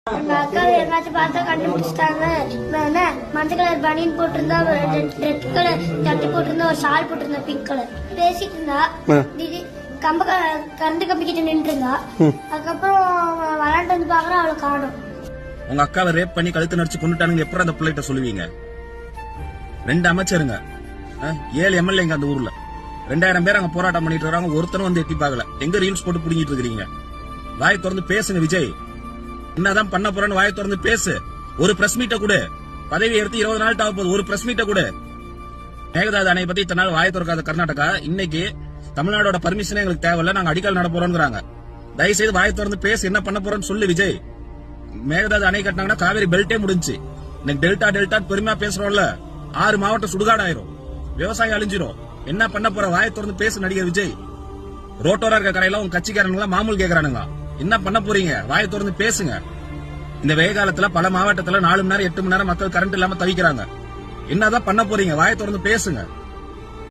எங்க அக்கா எங்காச்சும் பார்த்தா கண்டுபிடிச்சிட்டாங்க. மஞ்சள் கலர் பனியன் போட்டிருந்தா, ரெட் கலர் சட்டை போட்டிருந்தா, ஒரு ஷால் போட்டிருந்தா பிங்க் கலர். பேசிட்டு இருந்தா கரண்ட் கம்பி கிட்ட நின்று இருந்தா. அதுக்கப்புறம் விளையாண்டு வந்து பாக்குறா, அவளை காணும். உங்க அக்காவை ரேப் பண்ணி கழுத்து நடிச்சு கொண்டுட்டானுங்க. எப்படி அந்த பிள்ளைகிட்ட சொல்லுவீங்க? 2 அமைச்சருங்க, 7 எம்எல்ஏங்க அந்த ஊர்ல, 2000 பேர் அங்க போராட்டம் பண்ணிட்டு இருக்காங்க. ஒருத்தரும் வந்து எட்டி பார்க்கல. எங்க ரீல்ஸ் போட்டு புடிங்கிட்டு இருக்கீங்க? வாய் திறந்து பேசுங்க விஜய். என்னதான் பண்ண போறேன்னு வாய் திறந்து பேசு. ஒரு பிரஸ் மீட்ட கூட, பதவி எடுத்து 20 நாள் ஆக போகுது, ஒரு பிரஸ் மீட்ட கூட. மேகதாது அணை பத்தி இத்தனை நாள் வாய் திறக்காத கர்நாடகா இன்னைக்கு தமிழ்நாடோட பர்மிஷனே எங்களுக்கு தேவையில்ல, நாங்க அடிக்கல் நட போறோம்ங்கிறாங்க. தயவு செய்து வாய் திறந்து பேசு, என்ன பண்ண போறோம்னு சொல்லு விஜய். மேகதாது அணை கட்டினாங்கன்னா காவேரி பெல்ட்டே முடிஞ்சு. இன்னைக்கு டெல்டா பெருமையா பேசுறோம்ல, 6 மாவட்டம் சுடுகாடாயிரும், விவசாயம் அழிஞ்சிரும். என்ன பண்ண போற? வாய் திறந்து பேசு நடிகர் விஜய். ரோட்டோரா இருக்க கரையில உங்க கட்சிக்காரங்களா மாமூல் கேக்குறானுங்க. என்ன பண்ண போறீங்க? வாய் திறந்து பேசுங்க. இந்த வெய காலத்துல பல மாவட்டத்துல 4 மணி நேரம் 8 மணி நேரம் மக்கள் கரண்ட் இல்லாம தவிக்கிறாங்க. என்னதான் பண்ண போறீங்க? வாய் திறந்து பேசுங்க.